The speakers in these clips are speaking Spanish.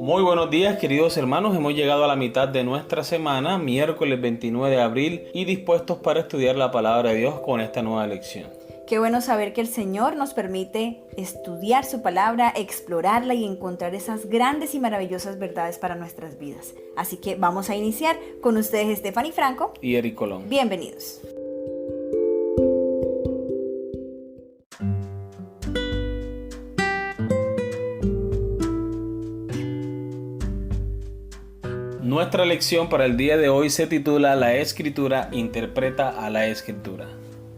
Muy buenos días, queridos hermanos. Hemos llegado a la mitad de nuestra semana, miércoles 29 de abril, y dispuestos para estudiar la palabra de Dios con esta nueva lección. Qué bueno saber que el Señor nos permite estudiar su palabra, explorarla y encontrar esas grandes y maravillosas verdades para nuestras vidas. Así que vamos a iniciar con ustedes, Stephanie Franco Y Eric Colón. Bienvenidos. Nuestra lección para el día de hoy se titula La Escritura interpreta a la Escritura.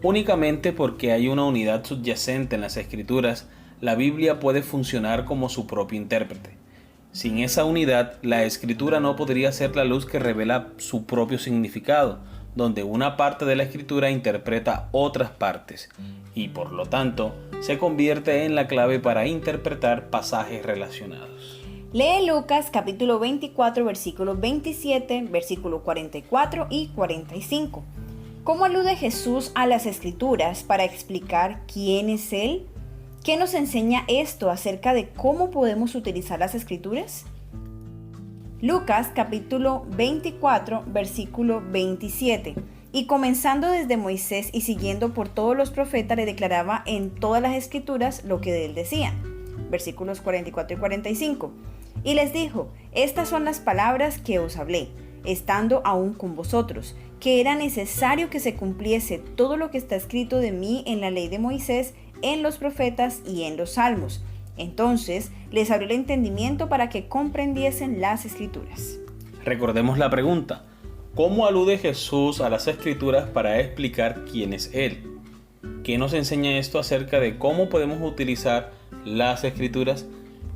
Únicamente porque hay una unidad subyacente en las Escrituras, la Biblia puede funcionar como su propio intérprete. Sin esa unidad, la Escritura no podría ser la luz que revela su propio significado, donde una parte de la Escritura interpreta otras partes, y por lo tanto, se convierte en la clave para interpretar pasajes relacionados. Lee Lucas capítulo 24, versículo 27, versículo 44 y 45. ¿Cómo alude Jesús a las Escrituras para explicar quién es Él? ¿Qué nos enseña esto acerca de cómo podemos utilizar las Escrituras? Lucas capítulo 24, versículo 27. Y comenzando desde Moisés y siguiendo por todos los profetas, le declaraba en todas las Escrituras lo que de él decían. Versículos 44 y 45. Y les dijo: estas son las palabras que os hablé, estando aún con vosotros, que era necesario que se cumpliese todo lo que está escrito de mí en la ley de Moisés, en los profetas y en los salmos. Entonces les abrió el entendimiento para que comprendiesen las Escrituras. Recordemos la pregunta: ¿cómo alude Jesús a las Escrituras para explicar quién es Él? ¿Qué nos enseña esto acerca de cómo podemos utilizar las Escrituras?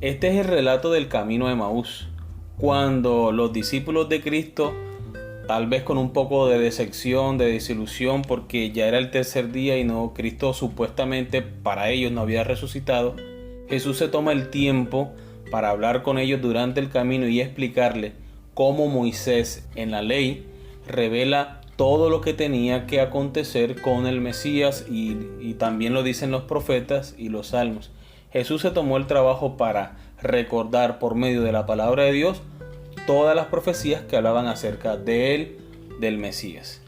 Este es el relato del camino de Emaús, cuando los discípulos de Cristo, tal vez con un poco de decepción, de desilusión, porque ya era el tercer día y no, Cristo supuestamente para ellos no había resucitado, Jesús se toma el tiempo para hablar con ellos durante el camino y explicarle cómo Moisés en la ley revela todo lo que tenía que acontecer con el Mesías y también lo dicen los profetas y los salmos. Jesús se tomó el trabajo para recordar por medio de la palabra de Dios todas las profecías que hablaban acerca de él, del Mesías.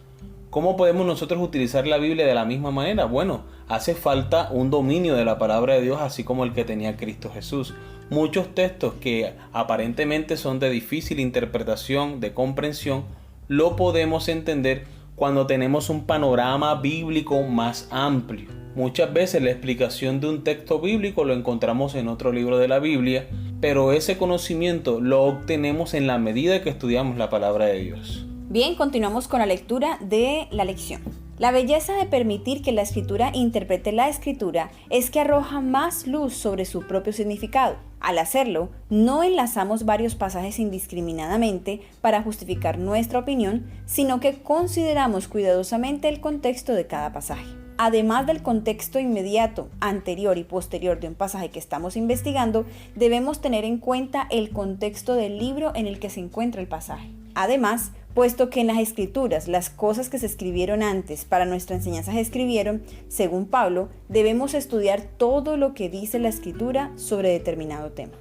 ¿Cómo podemos nosotros utilizar la Biblia de la misma manera? Bueno, hace falta un dominio de la palabra de Dios así como el que tenía Cristo Jesús. Muchos textos que aparentemente son de difícil interpretación, de comprensión, lo podemos entender cuando tenemos un panorama bíblico más amplio. Muchas veces la explicación de un texto bíblico lo encontramos en otro libro de la Biblia, pero ese conocimiento lo obtenemos en la medida que estudiamos la palabra de Dios. Bien, continuamos con la lectura de la lección. La belleza de permitir que la Escritura interprete la Escritura es que arroja más luz sobre su propio significado. Al hacerlo, no enlazamos varios pasajes indiscriminadamente para justificar nuestra opinión, sino que consideramos cuidadosamente el contexto de cada pasaje. Además del contexto inmediato, anterior y posterior de un pasaje que estamos investigando, debemos tener en cuenta el contexto del libro en el que se encuentra el pasaje. Además, puesto que en las Escrituras las cosas que se escribieron antes para nuestra enseñanza se escribieron, según Pablo, debemos estudiar todo lo que dice la Escritura sobre determinado tema.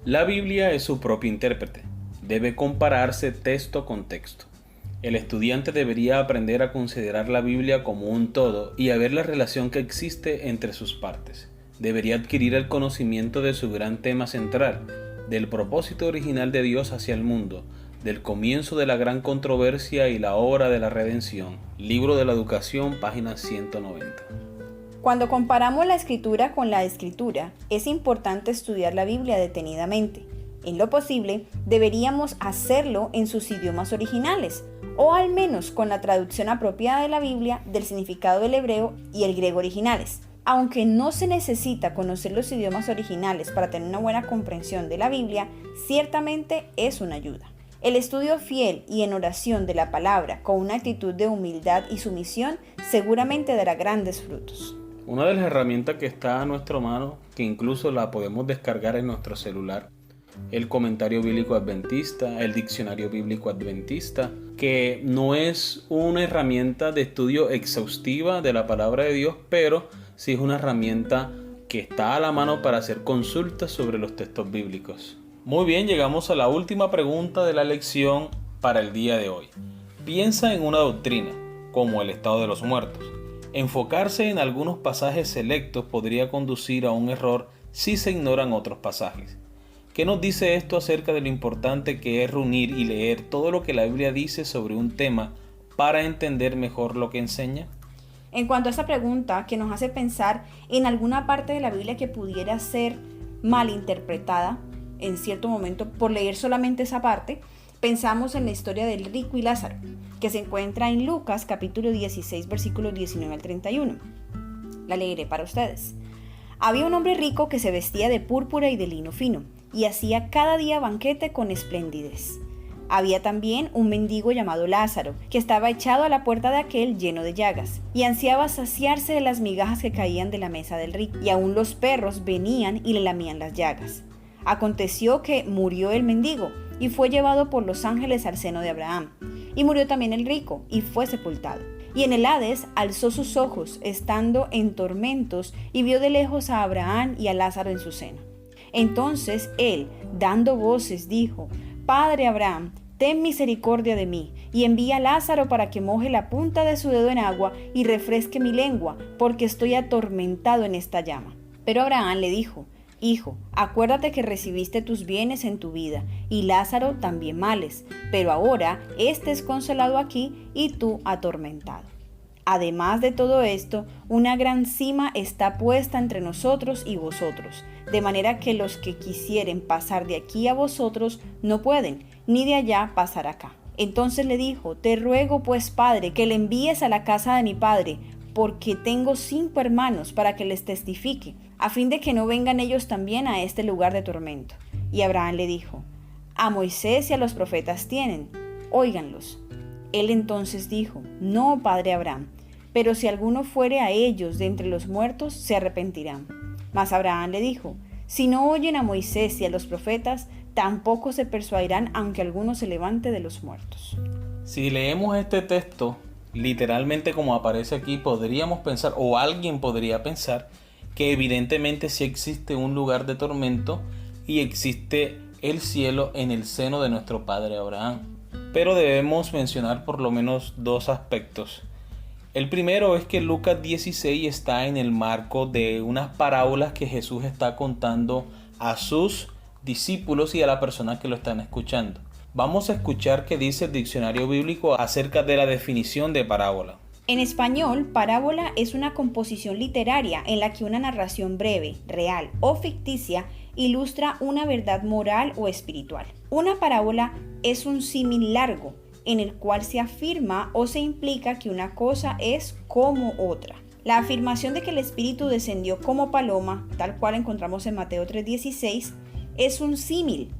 La Biblia es su propio intérprete. Debe compararse texto con texto. El estudiante debería aprender a considerar la Biblia como un todo y a ver la relación que existe entre sus partes. Debería adquirir el conocimiento de su gran tema central, del propósito original de Dios hacia el mundo, del comienzo de la gran controversia y la obra de la redención. Libro de la Educación, página 190. Cuando comparamos la Escritura con la Escritura, es importante estudiar la Biblia detenidamente. En lo posible, deberíamos hacerlo en sus idiomas originales, o al menos con la traducción apropiada de la Biblia del significado del hebreo y el griego originales. Aunque no se necesita conocer los idiomas originales para tener una buena comprensión de la Biblia, ciertamente es una ayuda. El estudio fiel y en oración de la palabra con una actitud de humildad y sumisión seguramente dará grandes frutos. Una de las herramientas que está a nuestra mano, que incluso la podemos descargar en nuestro celular, el comentario bíblico adventista, el diccionario bíblico adventista, que no es una herramienta de estudio exhaustiva de la palabra de Dios, pero sí es una herramienta que está a la mano para hacer consultas sobre los textos bíblicos. Muy bien, llegamos a la última pregunta de la lección para el día de hoy. Piensa en una doctrina, como el estado de los muertos. Enfocarse en algunos pasajes selectos podría conducir a un error si se ignoran otros pasajes. ¿Qué nos dice esto acerca de lo importante que es reunir y leer todo lo que la Biblia dice sobre un tema para entender mejor lo que enseña? En cuanto a esta pregunta que nos hace pensar en alguna parte de la Biblia que pudiera ser malinterpretada en cierto momento por leer solamente esa parte, pensamos en la historia del rico y Lázaro, que se encuentra en Lucas capítulo 16 versículos 19 al 31. La leeré para ustedes. Había un hombre rico que se vestía de púrpura y de lino fino, y hacía cada día banquete con esplendidez. Había también un mendigo llamado Lázaro, que estaba echado a la puerta de aquel lleno de llagas, y ansiaba saciarse de las migajas que caían de la mesa del rico, y aun los perros venían y le lamían las llagas. Aconteció que murió el mendigo, y fue llevado por los ángeles al seno de Abraham. Y murió también el rico, y fue sepultado. Y en el Hades alzó sus ojos, estando en tormentos, y vio de lejos a Abraham y a Lázaro en su seno. Entonces él, dando voces, dijo: Padre Abraham, ten misericordia de mí, y envía a Lázaro para que moje la punta de su dedo en agua y refresque mi lengua, porque estoy atormentado en esta llama. Pero Abraham le dijo: Hijo, acuérdate que recibiste tus bienes en tu vida, y Lázaro también males, pero ahora éste es consolado aquí y tú atormentado. Además de todo esto, una gran cima está puesta entre nosotros y vosotros, de manera que los que quisieren pasar de aquí a vosotros no pueden, ni de allá pasar acá. Entonces le dijo: Te ruego pues, Padre, que le envíes a la casa de mi padre, porque tengo 5 hermanos, para que les testifique, a fin de que no vengan ellos también a este lugar de tormento. Y Abraham le dijo: A Moisés y a los profetas tienen, óiganlos. Él entonces dijo: No, padre Abraham, pero si alguno fuere a ellos de entre los muertos, se arrepentirán. Mas Abraham le dijo: Si no oyen a Moisés y a los profetas, tampoco se persuadirán, aunque alguno se levante de los muertos. Si leemos este texto literalmente como aparece aquí, podríamos pensar, o alguien podría pensar, que evidentemente sí existe un lugar de tormento y existe el cielo en el seno de nuestro padre Abraham. Pero debemos mencionar por lo menos 2 aspectos. El primero es que Lucas 16 está en el marco de unas parábolas que Jesús está contando a sus discípulos y a la persona que lo están escuchando. Vamos a escuchar qué dice el diccionario bíblico acerca de la definición de parábola. En español, parábola es una composición literaria en la que una narración breve, real o ficticia ilustra una verdad moral o espiritual. Una parábola es un símil largo, en el cual se afirma o se implica que una cosa es como otra. La afirmación de que el Espíritu descendió como paloma, tal cual encontramos en Mateo 3:16, es un símil,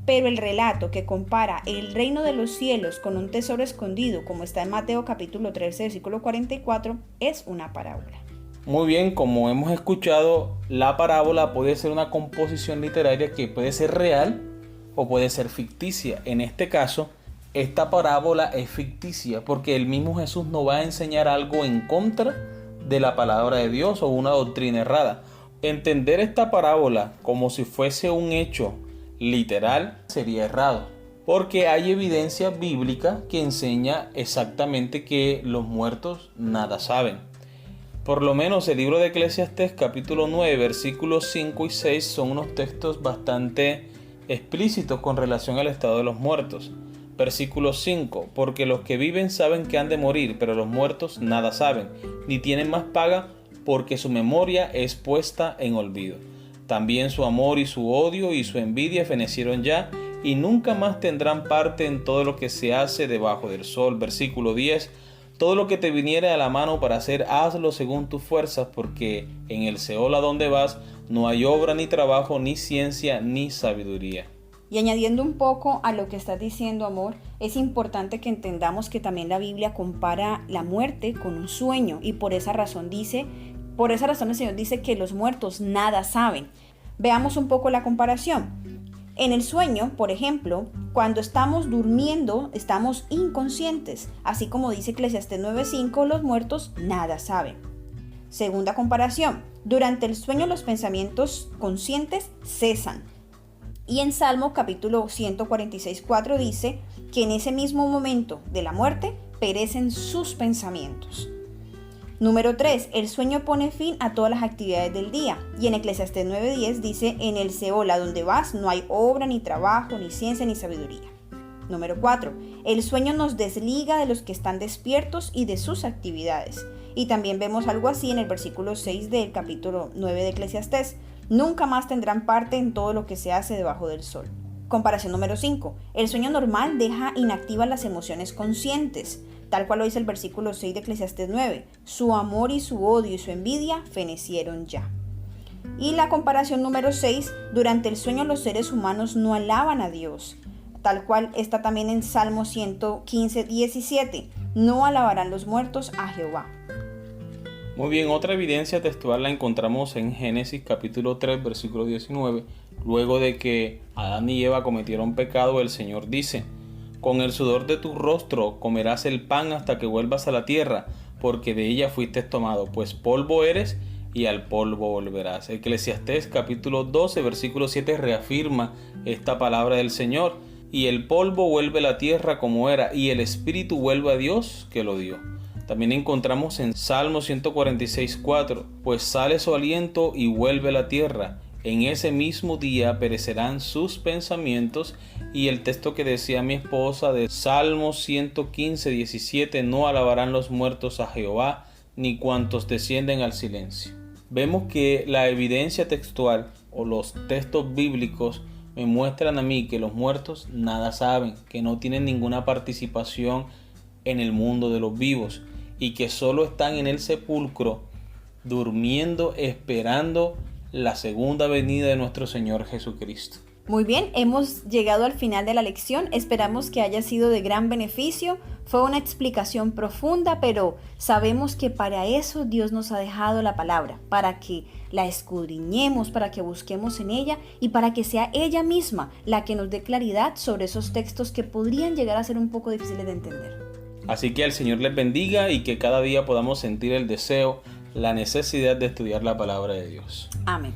pero el relato que compara el reino de los cielos con un tesoro escondido, como está en Mateo capítulo 13, versículo 44, es una parábola. Muy bien, como hemos escuchado, la parábola puede ser una composición literaria que puede ser real o puede ser ficticia. En este caso, esta parábola es ficticia porque el mismo Jesús no va a enseñar algo en contra de la palabra de Dios o una doctrina errada. Entender esta parábola como si fuese un hecho literal sería errado, porque hay evidencia bíblica que enseña exactamente que los muertos nada saben. Por lo menos el libro de Eclesiastés capítulo 9 versículos 5 y 6 son unos textos bastante explícitos con relación al estado de los muertos. Versículo 5: Porque los que viven saben que han de morir, pero los muertos nada saben, ni tienen más paga, porque su memoria es puesta en olvido. También su amor y su odio y su envidia fenecieron ya, y nunca más tendrán parte en todo lo que se hace debajo del sol. Versículo 10: Todo lo que te viniere a la mano para hacer, hazlo según tus fuerzas, porque en el Seol a donde vas no hay obra, ni trabajo, ni ciencia, ni sabiduría. Y añadiendo un poco a lo que estás diciendo, amor, es importante que entendamos que también la Biblia compara la muerte con un sueño, y por esa razón el Señor dice que los muertos nada saben. Veamos un poco la comparación. En el sueño, por ejemplo, cuando estamos durmiendo, estamos inconscientes, así como dice Eclesiastés 9:5, los muertos nada saben. Segunda comparación, durante el sueño los pensamientos conscientes cesan. Y en Salmo capítulo 146:4 dice que en ese mismo momento de la muerte perecen sus pensamientos. Número 3. El sueño pone fin a todas las actividades del día. Y en Eclesiastés 9:10 dice, en el Seol a donde vas no hay obra, ni trabajo, ni ciencia, ni sabiduría. Número 4. El sueño nos desliga de los que están despiertos y de sus actividades. Y también vemos algo así en el versículo 6 del capítulo 9 de Eclesiastés. Nunca más tendrán parte en todo lo que se hace debajo del sol. Comparación número 5. El sueño normal deja inactivas las emociones conscientes, tal cual lo dice el versículo 6 de Eclesiastés 9. Su amor y su odio y su envidia fenecieron ya. Y la comparación número 6. Durante el sueño los seres humanos no alaban a Dios, tal cual está también en Salmo 115:17. No alabarán los muertos a Jehová. Muy bien, otra evidencia textual la encontramos en Génesis capítulo 3, versículo 19. Luego de que Adán y Eva cometieron pecado, el Señor dice: con el sudor de tu rostro comerás el pan hasta que vuelvas a la tierra, porque de ella fuiste tomado, pues polvo eres y al polvo volverás. Eclesiastés capítulo 12, versículo 7 reafirma esta palabra del Señor: y el polvo vuelve a la tierra como era, y el espíritu vuelve a Dios que lo dio. También encontramos en Salmo 146:4, pues sale su aliento y vuelve a la tierra. En ese mismo día perecerán sus pensamientos. Y el texto que decía mi esposa de Salmo 115:17, no alabarán los muertos a Jehová, ni cuantos descienden al silencio. Vemos que la evidencia textual o los textos bíblicos me muestran a mí que los muertos nada saben, que no tienen ninguna participación en el mundo de los vivos y que solo están en el sepulcro durmiendo, esperando la segunda venida de nuestro Señor Jesucristo. Muy bien, hemos llegado al final de la lección. Esperamos que haya sido de gran beneficio. Fue una explicación profunda, pero sabemos que para eso Dios nos ha dejado la palabra, para que la escudriñemos, para que busquemos en ella y para que sea ella misma la que nos dé claridad sobre esos textos que podrían llegar a ser un poco difíciles de entender. Así que el Señor les bendiga y que cada día podamos sentir el deseo, la necesidad de estudiar la palabra de Dios. Amén.